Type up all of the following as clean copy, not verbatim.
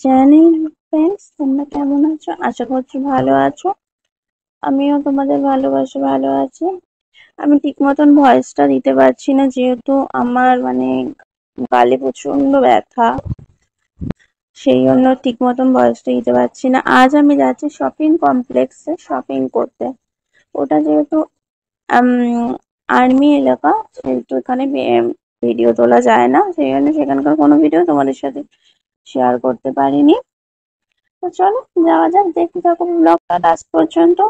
Channel. Friends, তোমরা কেমন আছো? আশা করছি ভালো আছো। আমিও তোমাদের ভালোবাসি ভালো আছি। আমি ঠিক মতন ভয়েসটা দিতে পারছি না, যেহেতু আমার গালে প্রচন্ড ব্যথা, সেই জন্য ঠিক মতন ভয়েসটা দিতে পারছি না। আজ আমি যাচ্ছি শপিং কমপ্লেক্সে শপিং করতে। ওটা যেহেতু আর্মি এলাকা, সেহেতু এখানে ভিডিও তোলা যায় না, সেই জন্য সেখানকার কোনো ভিডিও তোমাদের সাথে শেয়ার করতে পারিনি। তো চলো যাওয়া যাক, দেখতে থাকো ব্লগটা লাস্ট পর্যন্ত।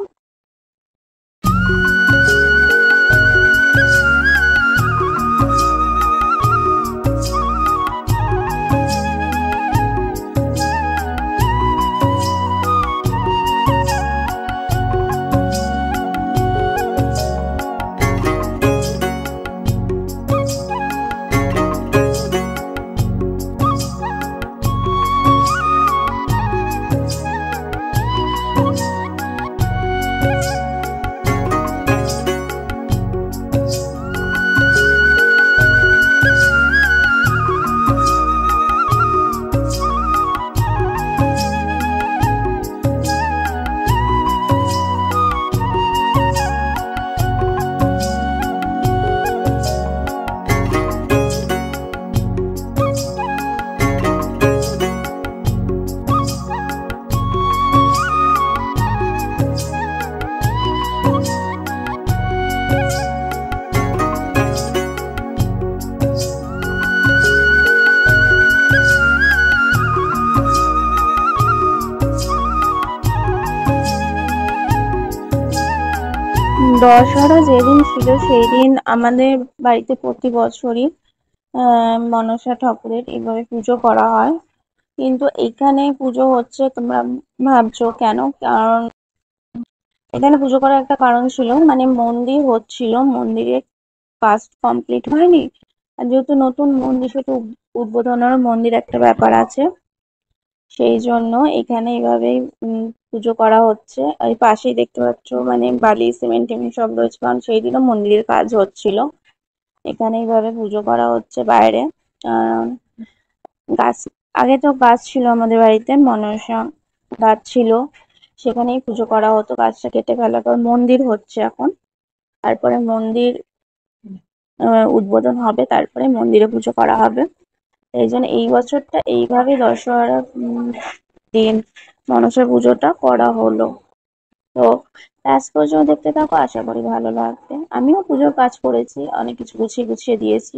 দশহরা যেদিন ছিল সেই দিন আমাদের বাড়িতে প্রতি বছরই মনসা ঠাকুরের এইভাবে পুজো করা হয়। কিন্তু এখানে পুজো হচ্ছে, তোমরা ভাবছো কেন? কারণ এখানে পুজো করার একটা কারণ ছিল, মন্দির হচ্ছিল, মন্দিরের কাজ কমপ্লিট হয়নি। আর যেহেতু নতুন মন্দির, সেহেতু উদ্বোধনের মন্দির একটা ব্যাপার আছে, সেই জন্য এখানে এইভাবেই পুজো করা হচ্ছে। এই পাশেই দেখতে পাচ্ছ, বালি সিমেন্ট টিমেন্ট সব রয়েছে, কারণ সেই দিনও মন্দিরের কাজ হচ্ছিল। এখানে এইভাবে পুজো করা হচ্ছে বাইরে। আহ গাছ, আগে তো গাছ ছিল আমাদের বাড়িতে, মনসা গাছ ছিল, সেখানেই পুজো করা হতো। গাছটা কেটে ফেলার পর মন্দির হচ্ছে এখন, তারপরে মন্দির উদ্বোধন হবে, তারপরে মন্দিরে পুজো করা হবে। এই জন্য এই বছরটা এইভাবে দশহরা দিন মনসা পুজোটা করা হলো। তো লাস্ট পর্যন্ত দেখতে থাকো, আশা করি ভালো লাগবে। আমিও পুজোর কাজ করেছি, অনেক কিছু গুছিয়ে গুছিয়ে দিয়েছি।